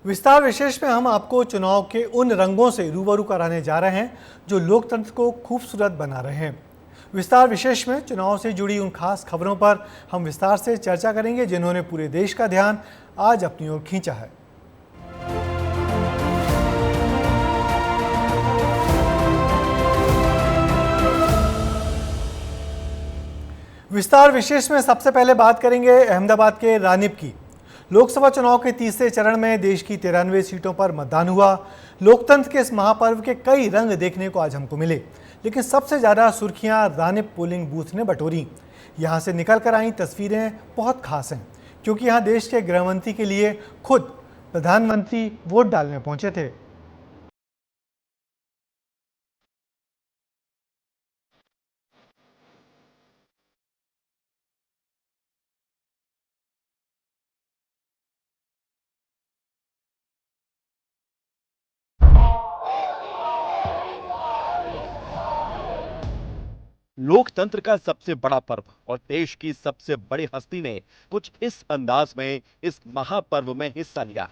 विस्तार विशेष में हम आपको चुनाव के उन रंगों से रूबरू कराने जा रहे हैं जो लोकतंत्र को खूबसूरत बना रहे हैं। विस्तार विशेष में चुनाव से जुड़ी उन खास खबरों पर हम विस्तार से चर्चा करेंगे जिन्होंने पूरे देश का ध्यान आज अपनी ओर खींचा है। विस्तार विशेष में सबसे पहले बात करेंगे अहमदाबाद के रानीप की। लोकसभा चुनाव के तीसरे चरण में देश की 93 सीटों पर मतदान हुआ। लोकतंत्र के इस महापर्व के कई रंग देखने को आज हमको मिले, लेकिन सबसे ज्यादा सुर्खियां रानीप पोलिंग बूथ ने बटोरी। यहां से निकल कर आई तस्वीरें बहुत खास हैं, क्योंकि यहां देश के गृहमंत्री के लिए खुद प्रधानमंत्री वोट डालने पहुंचे थे। लोकतंत्र का सबसे बड़ा पर्व और देश की सबसे बड़ी हस्ती ने कुछ इस अंदाज में इस महापर्व में हिस्सा लिया।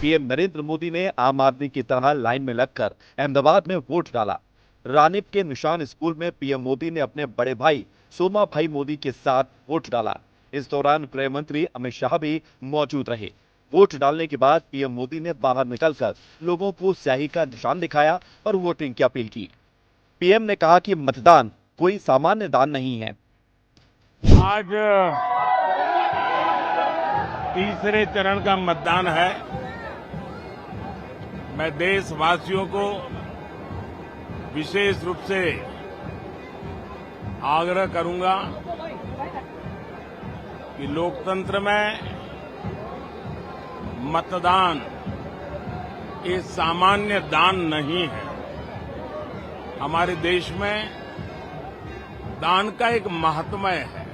पीएम नरेंद्र मोदी ने आम आदमी की तरह लाइन में लगकर अहमदाबाद में वोट डाला। रानीप के निशान स्कूल में पीएम मोदी ने अपने बड़े भाई सोमा भाई मोदी के साथ वोट डाला। इस दौरान गृह मंत्री अमित शाह भी मौजूद रहे। वोट डालने के बाद पीएम मोदी ने बाहर निकलकर लोगों को स्याही का निशान दिखाया और वोटिंग की अपील की। पीएम ने कहा कि मतदान कोई सामान्य दान नहीं है। आज तीसरे चरण का मतदान है। मैं देशवासियों को विशेष रूप से आग्रह करूंगा कि लोकतंत्र में मतदान ये सामान्य दान नहीं है। हमारे देश में दान का एक महात्म्य है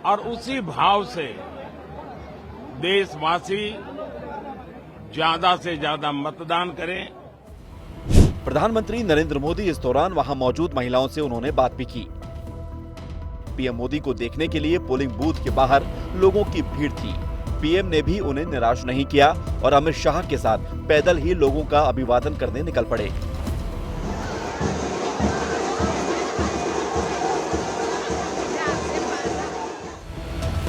और उसी भाव से देशवासी ज्यादा से ज्यादा मतदान करें। प्रधानमंत्री नरेंद्र मोदी इस दौरान वहां मौजूद महिलाओं से उन्होंने बात भी की। पीएम मोदी को देखने के लिए पोलिंग बूथ के बाहर लोगों की भीड़ थी। पीएम ने भी उन्हें निराश नहीं किया और अमित शाह के साथ पैदल ही लोगों का अभिवादन करने निकल पड़े।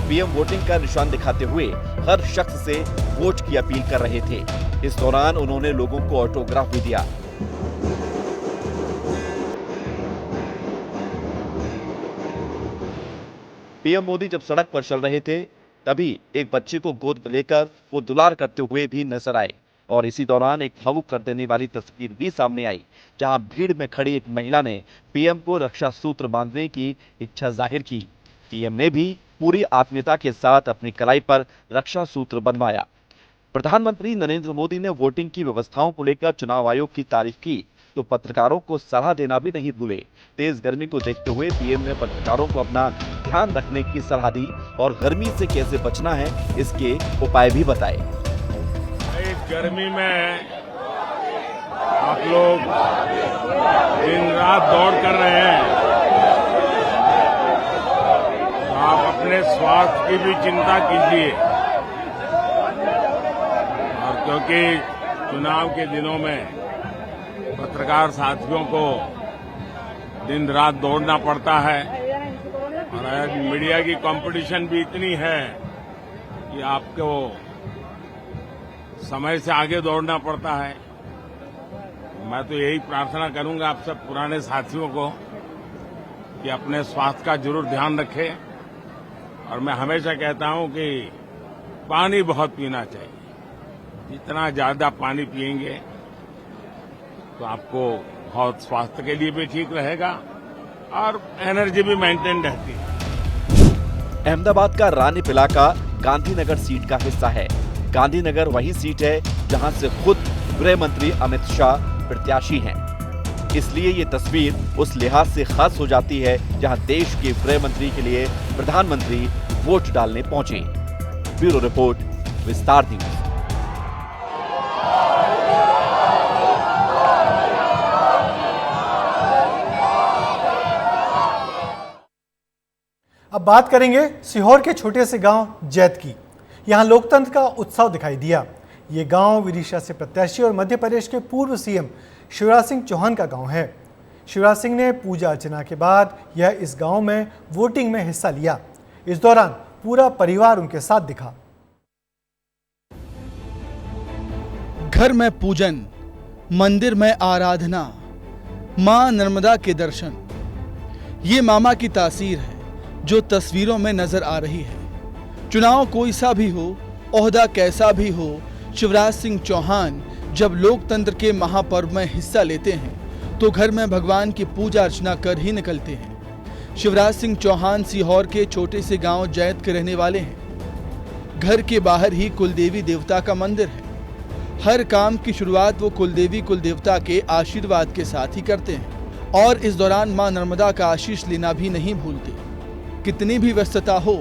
पीएम वोटिंग का निशान दिखाते हुए हर शख्स से वोट की अपील कर रहे थे। इस दौरान उन्होंने लोगों को ऑटोग्राफ भी दिया। पीएम मोदी जब सड़क पर चल रहे थे तभी एक बच्चे को गोद में लेकर वो दुलार करते हुए भी नजर आए और इसी दौरान एक भावुक कर देने वाली तस्वीर भी सामने आई, जहां भीड़ में खड़ी एक महिला ने पीएम को रक्षा सूत्र बांधने की इच्छा जाहिर की। पीएम ने भी पूरी आत्मीयता के साथ अपनी कलाई पर रक्षा सूत्र बंधवाया। प्रधानमंत्री नरेंद्र मोदी ने वोटिंग की व्यवस्थाओं को लेकर चुनाव आयोग की तारीफ की तो पत्रकारों को सलाह देना भी नहीं भूले। तेज गर्मी को देखते हुए पीएम ने पत्रकारों को अपना ध्यान रखने की सलाह दी और गर्मी से कैसे बचना है इसके उपाय भी बताए। इस गर्मी में आप लोग दिन रात दौड़ कर रहे हैं, तो आप अपने स्वास्थ्य की भी चिंता कीजिए। और क्योंकि चुनाव के दिनों में पत्रकार साथियों को दिन रात दौड़ना पड़ता है और आज मीडिया की कंपटीशन भी इतनी है कि आपको समय से आगे दौड़ना पड़ता है। मैं तो यही प्रार्थना करूंगा आप सब पुराने साथियों को कि अपने स्वास्थ्य का जरूर ध्यान रखें। और मैं हमेशा कहता हूं कि पानी बहुत पीना चाहिए। जितना ज्यादा पानी पिएंगे तो आपको बहुत स्वास्थ्य के लिए भी ठीक रहेगा और एनर्जी भी मेंटेन रहती है। अहमदाबाद का रानीप इलाका गांधीनगर सीट का हिस्सा है। गांधीनगर वही सीट है जहां से खुद गृह मंत्री अमित शाह प्रत्याशी हैं। इसलिए ये तस्वीर उस लिहाज से खास हो जाती है जहां देश के गृह मंत्री के लिए प्रधानमंत्री वोट डालने पहुंचे। ब्यूरो रिपोर्ट, विस्तार न्यूज। अब बात करेंगे सीहोर के छोटे से गांव जैत की। यहां लोकतंत्र का उत्सव दिखाई दिया। ये गांव विदिशा से प्रत्याशी और मध्य प्रदेश के पूर्व सीएम शिवराज सिंह चौहान का गांव है। शिवराज सिंह ने पूजा अर्चना के बाद यह इस गांव में वोटिंग में हिस्सा लिया। इस दौरान पूरा परिवार उनके साथ दिखा। घर में पूजन, मंदिर में आराधना, मां नर्मदा के दर्शन, ये मामा की तासीर है जो तस्वीरों में नजर आ रही है। चुनाव कोई सा भी हो, ओहदा कैसा भी हो, शिवराज सिंह चौहान जब लोकतंत्र के महापर्व में हिस्सा लेते हैं तो घर में भगवान की पूजा अर्चना कर ही निकलते हैं। शिवराज सिंह चौहान सीहोर के छोटे से गांव जैत के रहने वाले हैं। घर के बाहर ही कुलदेवी देवता का मंदिर है। हर काम की शुरुआत वो कुलदेवी कुलदेवता के आशीर्वाद के साथ ही करते हैं और इस दौरान मां नर्मदा का आशीष लेना भी नहीं भूलते। कितनी भी व्यस्तता हो,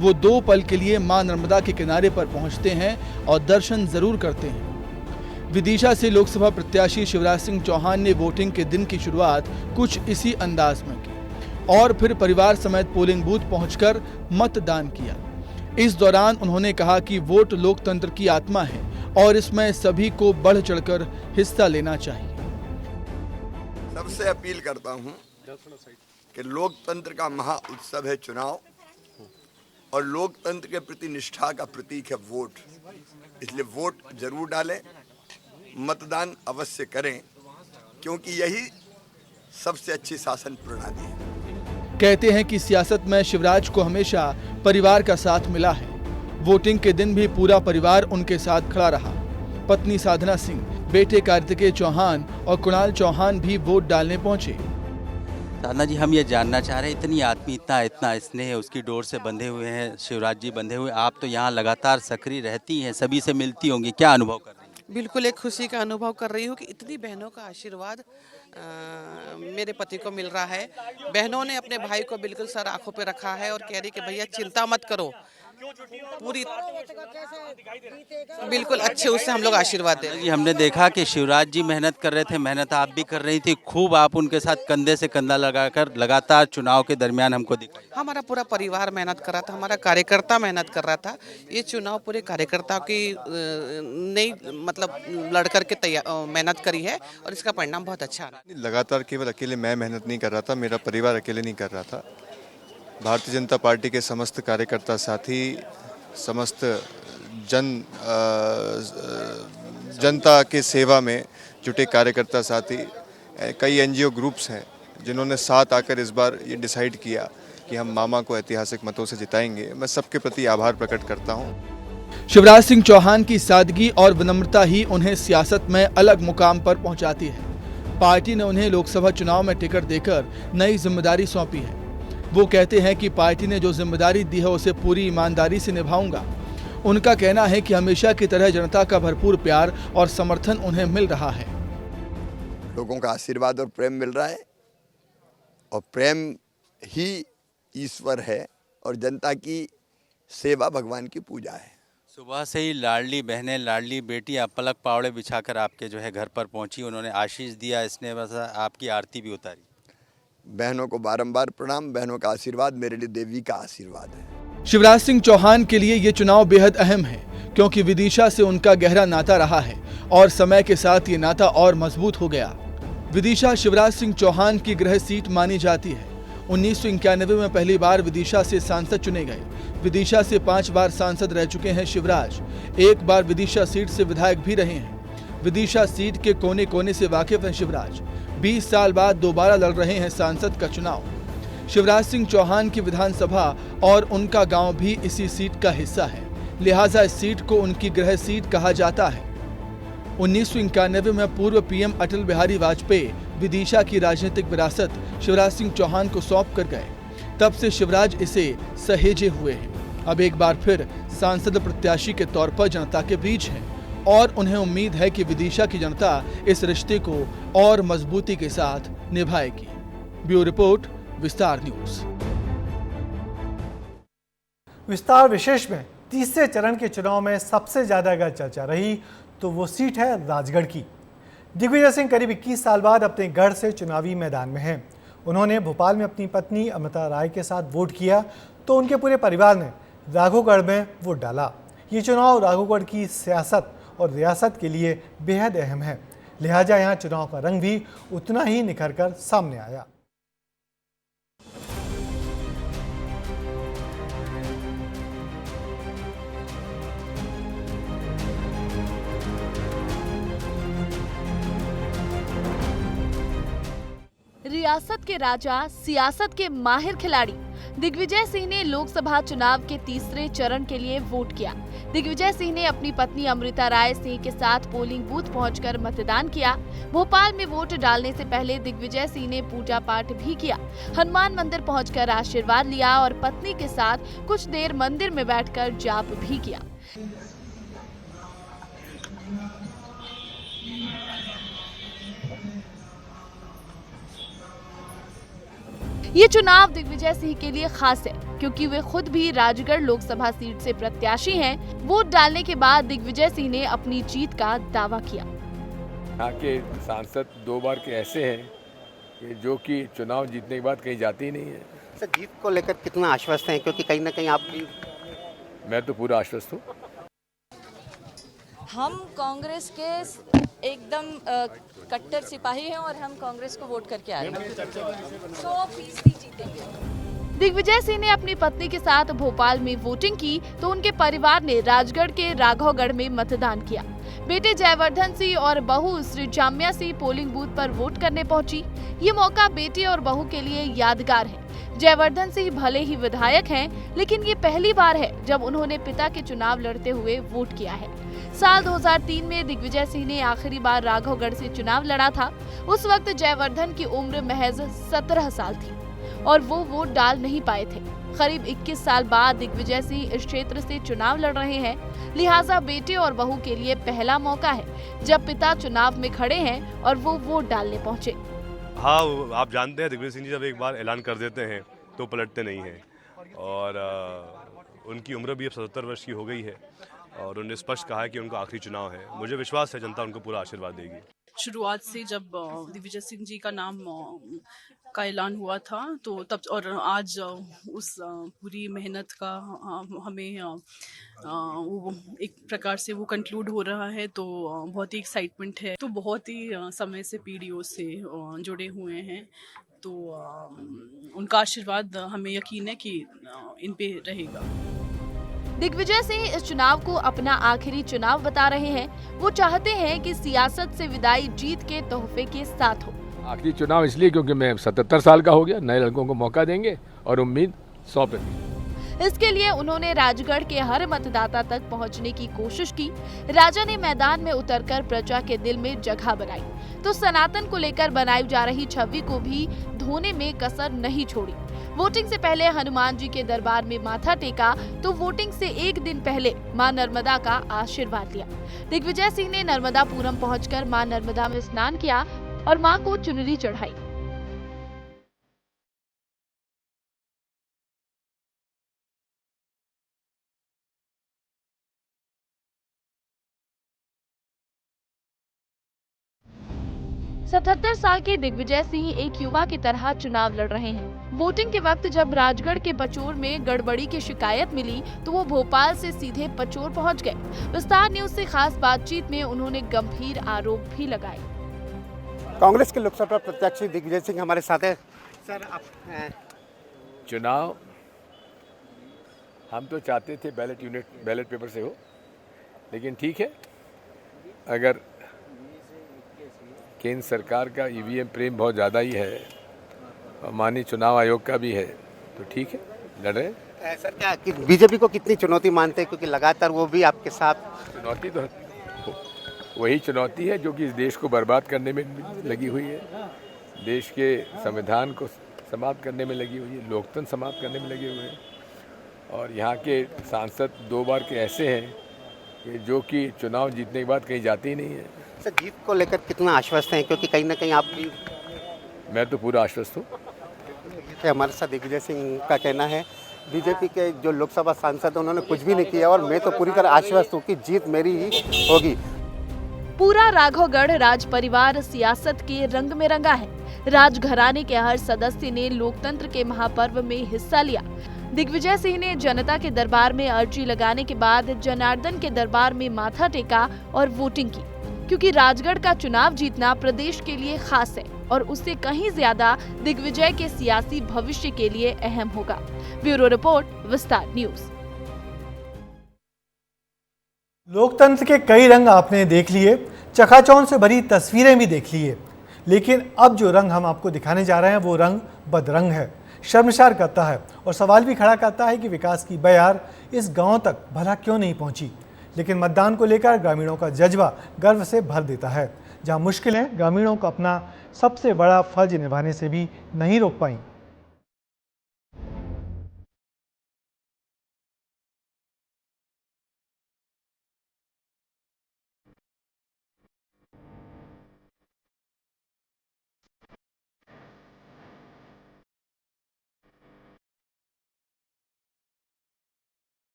वो 2 पल के लिए मां नर्मदा के किनारे पर पहुंचते हैं और दर्शन जरूर करते हैं। विदिशा से लोकसभा प्रत्याशी शिवराज सिंह चौहान ने वोटिंग के दिन की शुरुआत कुछ इसी अंदाज में की और फिर परिवार समेत पोलिंग बूथ पहुंचकर मतदान किया। इस दौरान उन्होंने कहा कि वोट लोकतंत्र की आत्मा है और इसमें सभी को बढ़ चढ़कर हिस्सा लेना चाहिए। सबसे अपील करता हूं कि लोकतंत्र का महा उत्सव है चुनाव और लोकतंत्र के प्रति निष्ठा का प्रतीक है वोट। इसलिए वोट जरूर डालें, मतदान अवश्य करें, क्योंकि यही सबसे अच्छी शासन प्रणाली है। कहते हैं कि सियासत में शिवराज को हमेशा परिवार का साथ मिला है। वोटिंग के दिन भी पूरा परिवार उनके साथ खड़ा रहा। पत्नी साधना सिंह, बेटे कार्तिकेय चौहान और कुणाल चौहान भी वोट डालने पहुंचे। साधना जी, हम ये जानना चाह रहे हैं, इतनी आत्मीयता, इतना स्नेह उसकी डोर से बंधे हुए हैं शिवराज जी, बंधे हुए। आप तो यहाँ लगातार सक्रिय रहती हैं, सभी से मिलती होंगी, क्या अनुभव कर रही हैं? बिल्कुल एक खुशी का अनुभव कर रही हूँ कि इतनी बहनों का आशीर्वाद मेरे पति को मिल रहा है। बहनों ने अपने भाई को बिल्कुल सर आंखों पे रखा है और कह रही कि भैया चिंता मत करो, पूरी बिल्कुल अच्छे उससे हम लोग आशीर्वाद दे। जी, हमने देखा कि शिवराज जी मेहनत कर रहे थे, मेहनत आप भी कर रही थी, खूब आप उनके साथ कंधे से कंधा लगाकर लगातार चुनाव के दरमियान हमको दिखाई। हमारा पूरा परिवार मेहनत कर रहा था, हमारा कार्यकर्ता मेहनत कर रहा था। ये चुनाव पूरे कार्यकर्ताओं की नई मतलब लड़ करके मेहनत करी है और इसका परिणाम बहुत अच्छा रहा। लगातार केवल अकेले मैं मेहनत नहीं कर रहा था, मेरा परिवार अकेले नहीं कर रहा था। भारतीय जनता पार्टी के समस्त कार्यकर्ता साथी, समस्त जनता के सेवा में जुटे कार्यकर्ता साथी, कई एनजीओ ग्रुप्स हैं जिन्होंने साथ आकर इस बार ये डिसाइड किया कि हम मामा को ऐतिहासिक मतों से जिताएंगे। मैं सबके प्रति आभार प्रकट करता हूं। शिवराज सिंह चौहान की सादगी और विनम्रता ही उन्हें सियासत में अलग मुकाम पर पहुंचाती है। पार्टी ने उन्हें लोकसभा चुनाव में टिकट देकर नई जिम्मेदारी सौंपी है। वो कहते हैं कि पार्टी ने जो जिम्मेदारी दी है उसे पूरी ईमानदारी से निभाऊंगा। उनका कहना है कि हमेशा की तरह जनता का भरपूर प्यार और समर्थन उन्हें मिल रहा है। लोगों का आशीर्वाद और प्रेम मिल रहा है और प्रेम ही ईश्वर है और जनता की सेवा भगवान की पूजा है। सुबह से ही लाडली बहनें, लाडली बेटी पलक पावड़े बिछाकर आपके जो है घर पर पहुंची, उन्होंने आशीष दिया, स्नेह आपकी आरती भी उतारी। बहनों को बारंबार प्रणाम, बहनों का आशीर्वाद मेरे लिए देवी का आशीर्वाद है। शिवराज सिंह चौहान के लिए ये चुनाव बेहद अहम है क्योंकि विदिशा से उनका गहरा नाता रहा है और समय के साथ ये नाता और मजबूत हो गया। विदिशा शिवराज सिंह चौहान की गृह सीट मानी जाती है। 1991 में पहली बार विदिशा से सांसद चुने गए। विदिशा से 5 बार सांसद रह चुके हैं शिवराज। 1 बार विदिशा सीट से विधायक भी रहे हैं। विदिशा सीट के कोने कोने से वाकिफ हैं शिवराज। 20 साल बाद दोबारा लड़ रहे हैं सांसद का चुनाव। शिवराज सिंह चौहान की विधानसभा और उनका गांव भी इसी सीट का हिस्सा है, लिहाजा इस सीट को उनकी गृह सीट कहा जाता है। 1991 में पूर्व पीएम अटल बिहारी वाजपेयी विदिशा की राजनीतिक विरासत शिवराज सिंह चौहान को सौंप कर गए। तब से शिवराज इसे सहेजे हुए हैं। अब एक बार फिर सांसद प्रत्याशी के तौर पर जनता के बीच हैं और उन्हें उम्मीद है कि विदिशा की जनता इस रिश्ते को और मजबूती के साथ निभाएगी। ब्यूरो रिपोर्ट, विस्तार न्यूज। विस्तार विशेष में तीसरे चरण के चुनाव में सबसे ज्यादा अगर चर्चा रही तो वो सीट है राजगढ़ की। दिग्विजय सिंह करीब 21 साल बाद अपने गढ़ से चुनावी मैदान में हैं। उन्होंने भोपाल में अपनी पत्नी अमृता राय के साथ वोट किया तो उनके पूरे परिवार ने राघवगढ़ में वोट डाला। ये चुनाव राघवगढ़ की सियासत और रियासत के लिए बेहद अहम है, लिहाजा यहाँ चुनाव का रंग भी उतना ही निखर कर सामने आया। रियासत के राजा, सियासत के माहिर खिलाड़ी दिग्विजय सिंह ने लोकसभा चुनाव के तीसरे चरण के लिए वोट किया। दिग्विजय सिंह ने अपनी पत्नी अमृता राय सिंह के साथ पोलिंग बूथ पहुंचकर मतदान किया। भोपाल में वोट डालने से पहले दिग्विजय सिंह ने पूजा पाठ भी किया। हनुमान मंदिर पहुंचकर आशीर्वाद लिया और पत्नी के साथ कुछ देर मंदिर में बैठकर जाप भी किया। ये चुनाव दिग्विजय सिंह के लिए खास है क्योंकि वे खुद भी राजगढ़ लोकसभा सीट से प्रत्याशी हैं। वोट डालने के बाद दिग्विजय सिंह ने अपनी जीत का दावा किया। यहाँ के सांसद 2 बार के ऐसे हैं कि जो कि चुनाव जीतने के बाद कहीं जाते ही नहीं है। सर, जीत को लेकर कितना आश्वस्त हैं, क्योंकि कहीं ना कहीं आप भी? मैं तो पूरा आश्वस्त हूँ। हम कांग्रेस के एकदम कट्टर सिपाही हैं और हम कांग्रेस को वोट करके आए हैं। 100% जीतेंगे। दिग्विजय सिंह ने अपनी पत्नी के साथ भोपाल में वोटिंग की तो उनके परिवार ने राजगढ़ के राघवगढ़ में मतदान किया। बेटे जयवर्धन सिंह और बहू श्री जाम्या सिंह पोलिंग बूथ पर वोट करने पहुंची। ये मौका बेटे और बहू के लिए यादगार है। जयवर्धन सिंह भले ही विधायक हैं, लेकिन ये पहली बार है जब उन्होंने पिता के चुनाव लड़ते हुए वोट किया है। साल 2003 में दिग्विजय सिंह ने आखिरी बार राघवगढ़ से चुनाव लड़ा था। उस वक्त जयवर्धन की उम्र महज 17 साल थी और वो वोट डाल नहीं पाए थे। करीब 21 साल बाद दिग्विजय सिंह इस क्षेत्र से चुनाव लड़ रहे हैं, लिहाजा बेटे और बहू के लिए पहला मौका है जब पिता चुनाव में खड़े हैं और वो वोट डालने पहुंचे। हाँ, आप जानते हैं दिग्विजय सिंह जी जब एक बार ऐलान कर देते हैं तो पलटते नहीं हैं और उनकी उम्र भी अब 77 वर्ष की हो गई है और उन्होंने स्पष्ट कहा है कि उनका आखिरी चुनाव है। मुझे विश्वास है जनता उनको पूरा आशीर्वाद देगी। शुरुआत से जब दिग्विजय सिंह जी का नाम का ऐलान हुआ था तो तब और आज उस पूरी मेहनत का हमें वो एक प्रकार से वो कंक्लूड हो रहा है तो बहुत ही एक्साइटमेंट है। तो बहुत ही समय से पीढ़ियों से जुड़े हुए हैं तो उनका आशीर्वाद हमें यकीन है कि इन पे रहेगा। दिग्विजय सिंह इस चुनाव को अपना आखिरी चुनाव बता रहे हैं। वो चाहते हैं कि सियासत से विदाई जीत के तोहफे के साथ हो। आखिरी चुनाव इसलिए क्योंकि मैं 77 साल का हो गया, नए लड़कों को मौका देंगे और उम्मीद 100%। इसके लिए उन्होंने राजगढ़ के हर मतदाता तक पहुंचने की कोशिश की। राजा ने मैदान में उतरकर प्रजा के दिल में जगह बनाई तो सनातन को लेकर बनाई जा रही छवि को भी धोने में कसर नहीं छोड़ी। वोटिंग से पहले हनुमान जी के दरबार में माथा टेका तो वोटिंग से एक दिन पहले मां नर्मदा का आशीर्वाद लिया। दिग्विजय सिंह ने नर्मदापुरम पहुंचकर मां नर्मदा में स्नान किया और मां को चुनरी चढ़ाई। सतहत्तर साल के दिग्विजय सिंह एक युवा की तरह चुनाव लड़ रहे हैं। वोटिंग के वक्त जब राजगढ़ के पचोर में गड़बड़ी की शिकायत मिली तो वो भोपाल से सीधे पचोर पहुंच गए। विस्तार न्यूज से खास बातचीत में उन्होंने गंभीर आरोप भी लगाए। कांग्रेस के लोकसभा प्रत्याशी दिग्विजय सिंह हमारे साथ है। सर, आप चुनाव हम तो चाहते थे बैलेट पेपर से हो, लेकिन ठीक है, अगर केंद्र सरकार का ईवीएम प्रेम बहुत ज़्यादा ही है और माननीय चुनाव आयोग का भी है तो ठीक है, लड़ रहे हैं। सर, क्या बीजेपी को कितनी चुनौती मानते हैं, क्योंकि लगातार वो भी आपके साथ? चुनौती तो वही चुनौती है जो कि इस देश को बर्बाद करने में लगी हुई है, देश के संविधान को समाप्त करने में लगी हुई है, लोकतंत्र समाप्त करने में लगे हुए हैं और यहाँ के सांसद 2 बार के ऐसे हैं कि जो कि चुनाव जीतने के बाद कहीं जाते ही नहीं है। सर, जीत को लेकर कितना आश्वस्त हैं, क्योंकि कहीं ना कहीं आप भी? मैं तो पूरा आश्वस्त हूँ। हमारे साथ दिग्विजय सिंह का कहना है बीजेपी के जो लोकसभा सांसद उन्होंने कुछ भी नहीं किया और मैं तो पूरी तरह आश्वस्त हूँ कि जीत मेरी ही होगी। पूरा राघवगढ़ राज परिवार सियासत के रंग में रंगा है। राजघराने के हर सदस्य ने लोकतंत्र के महापर्व में हिस्सा लिया। दिग्विजय सिंह ने जनता के दरबार में अर्जी लगाने के बाद जनार्दन के दरबार में माथा टेका और वोटिंग की, क्योंकि राजगढ़ का चुनाव जीतना प्रदेश के लिए खास है और उससे कहीं ज्यादा दिग्विजय के सियासी भविष्य के लिए अहम होगा। ब्यूरो रिपोर्ट, विस्तार न्यूज। लोकतंत्र के कई रंग आपने देख लिए, चकाचौंध से भरी तस्वीरें भी देख लिए, लेकिन अब जो रंग हम आपको दिखाने जा रहे हैं वो रंग बदरंग है, शर्मसार करता है और सवाल भी खड़ा करता है कि विकास की बयार इस गांव तक भला क्यों नहीं पहुंची। लेकिन मतदान को लेकर ग्रामीणों का जज्बा गर्व से भर देता है। जहां मुश्किलें ग्रामीणों को अपना सबसे बड़ा फर्ज निभाने से भी नहीं रोक पाई।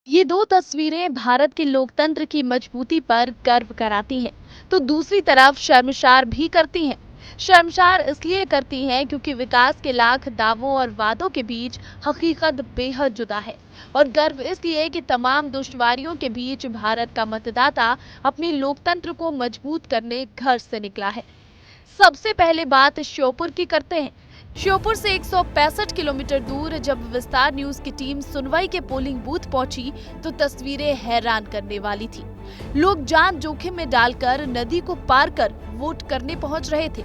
ये दो तस्वीरें भारत के लोकतंत्र की मजबूती पर गर्व कराती हैं, तो दूसरी तरफ शर्मसार भी करती हैं। शर्मसार इसलिए करती हैं क्योंकि विकास के लाख दावों और वादों के बीच हकीकत बेहद जुदा है, और गर्व इसलिए कि तमाम दुश्वारियों के बीच भारत का मतदाता अपने लोकतंत्र को मजबूत करने घर से निकला है। सबसे पहले बात श्योपुर की करते हैं। श्योपुर से 165 किलोमीटर दूर जब विस्तार न्यूज की टीम सुनवाई के पोलिंग बूथ पहुंची तो तस्वीरें हैरान करने वाली थी। लोग जान जोखिम में डालकर नदी को पार कर वोट करने पहुंच रहे थे।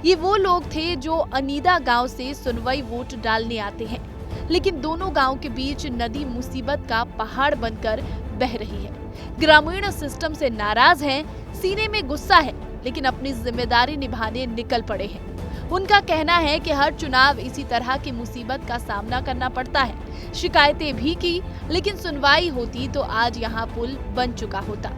ये वो लोग थे जो अनीदा गांव से सुनवाई वोट डालने आते हैं, लेकिन दोनों गांव के बीच नदी मुसीबत का पहाड़ बनकर बह रही है। ग्रामीण सिस्टम से नाराज हैं, सीने में गुस्सा है, लेकिन अपनी जिम्मेदारी निभाने निकल पड़े हैं। उनका कहना है कि हर चुनाव इसी तरह की मुसीबत का सामना करना पड़ता है। शिकायतें भी की, लेकिन सुनवाई होती तो आज यहाँ पुल बन चुका होता।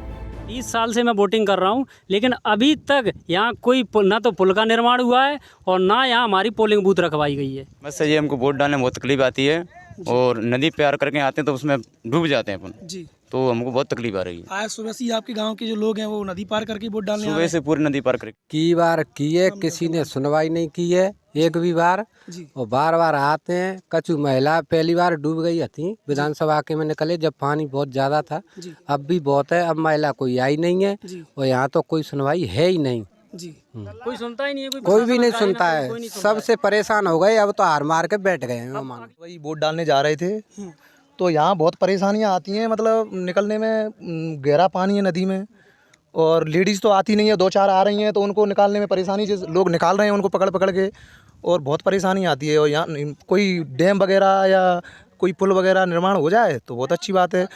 30 साल से मैं वोटिंग कर रहा हूँ, लेकिन अभी तक यहाँ कोई ना तो पुल का निर्माण हुआ है और ना यहाँ हमारी पोलिंग बूथ रखवाई गई है। बस ये हमको वोट डालने में बहुत तकलीफ आती है और नदी पार करके आते हैं तो उसमें डूब जाते हैं अपन जी, तो हमको बहुत तकलीफ आ रही है। आज सुबह से आपके गांव के जो लोग हैं वो नदी पार करके वोट डालने सुबह से पूरी नदी पार करके की बार की है, किसी ने सुनवाई नहीं की है एक भी बार, और बार बार आते हैं। कछु महिला पहली बार डूब गई थी विधानसभा के में निकले जब पानी बहुत ज्यादा था, अब भी बहुत है, अब महिला कोई आई नहीं है और यहाँ तो कोई सुनवाई है ही नहीं जी। कोई सुनता ही नहीं है, कोई भी नहीं सुनता है, सबसे परेशान हो गए, अब तो हार मार के बैठ गए हैं। वही वोट डालने जा रहे थे तो यहाँ बहुत परेशानियाँ आती हैं, मतलब निकलने में गहरा पानी है नदी में, और लेडीज़ तो आती नहीं है, 2-4 आ रही हैं तो उनको निकालने में परेशानी, जिस लोग निकाल रहे हैं उनको पकड़ पकड़ के, और बहुत परेशानी आती है। और यहाँ कोई डैम वगैरह या कोई पुल वगैरह निर्माण हो जाए तो बहुत अच्छी बात है।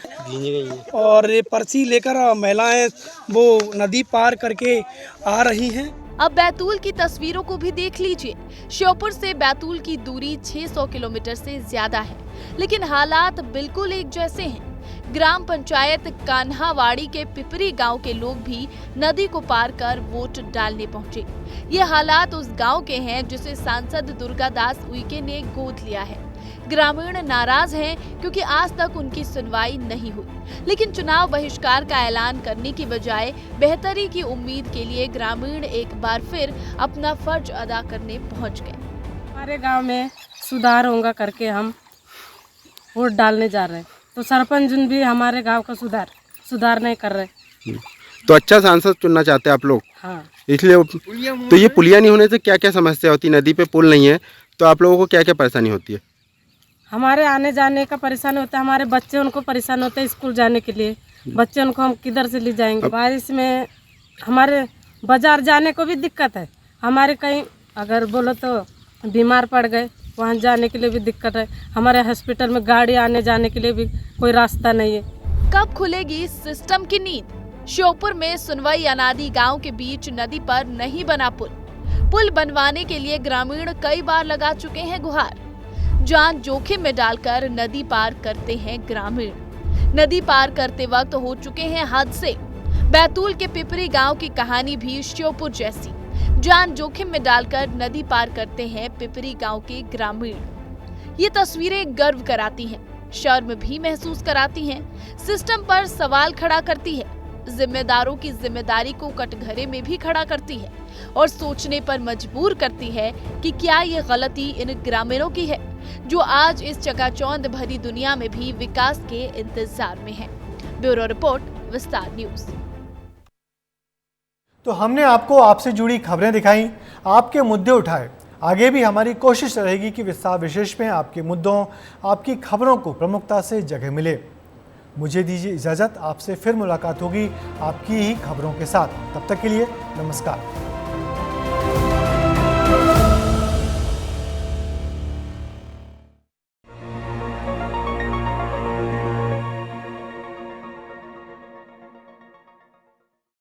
और ये पर्ची लेकर महिलाएं वो नदी पार करके आ रही हैं। अब बैतूल की तस्वीरों को भी देख लीजिए। श्योपुर से बैतूल की दूरी 600 किलोमीटर से ज्यादा है, लेकिन हालात बिल्कुल एक जैसे हैं। ग्राम पंचायत कान्हावाड़ी के पिपरी गांव के लोग भी नदी को पार कर वोट डालने पहुंचे। ये हालात उस गांव के हैं जिसे सांसद दुर्गादास उइके ने गोद लिया है। ग्रामीण नाराज हैं क्योंकि आज तक उनकी सुनवाई नहीं हुई, लेकिन चुनाव बहिष्कार का ऐलान करने की बजाय बेहतरी की उम्मीद के लिए ग्रामीण एक बार फिर अपना फर्ज अदा करने पहुंच गए। हमारे गांव में सुधार होगा करके हम वोट डालने जा रहे हैं, तो सरपंच भी हमारे गांव का सुधार नहीं कर रहे। तो अच्छा सांसद चुनना चाहते हैं आप लोग? हाँ। इसलिए तो ये पुलिया नहीं होने से क्या क्या समस्या होती है? नदी पे पुल नहीं है तो आप लोगों को क्या क्या परेशानी होती है? हमारे आने जाने का परेशानी होता है, हमारे बच्चे उनको परेशान होते हैं स्कूल जाने के लिए, बच्चे उनको हम किधर से ले जाएंगे? बारिश में हमारे बाजार जाने को भी दिक्कत है, हमारे कहीं अगर बोलो तो बीमार पड़ गए वहाँ जाने के लिए भी दिक्कत है, हमारे हॉस्पिटल में गाड़ी आने जाने के लिए भी कोई रास्ता नहीं है। कब खुलेगी सिस्टम की नींद? श्योपुर में सुनवाई अनादी गांव के बीच नदी पर नहीं बना पुल बनवाने के लिए ग्रामीण कई बार लगा चुके हैं गुहार। जान जोखिम में डालकर नदी पार करते हैं ग्रामीण। नदी पार करते वक्त हो चुके हैं हादसे। बैतूल के पिपरी गांव की कहानी भी श्योपुर जैसी। जान जोखिम में डालकर नदी पार करते हैं पिपरी गांव के ग्रामीण। ये तस्वीरें गर्व कराती हैं, शर्म भी महसूस कराती हैं, सिस्टम पर सवाल खड़ा करती है। जिम्मेदारों की जिम्मेदारी को कटघरे में भी खड़ा करती है और सोचने पर मजबूर करती है कि क्या ये गलती इन ग्रामीणों की है जो आज इस चकाचौंध भरी दुनिया में भी विकास के इंतजार में हैं। ब्यूरो रिपोर्ट, विस्तार न्यूज। तो हमने आपको आपसे जुड़ी खबरें दिखाई, आपके मुद्दे उठाए। आगे भी हमारी कोशिश रहेगी कि विस्तार विशेष में आपके मुद्दों, आपकी खबरों को प्रमुखता से जगह मिले। मुझे दीजिए इजाजत, आपसे फिर मुलाकात होगी आपकी ही खबरों के साथ। तब तक के लिए नमस्कार।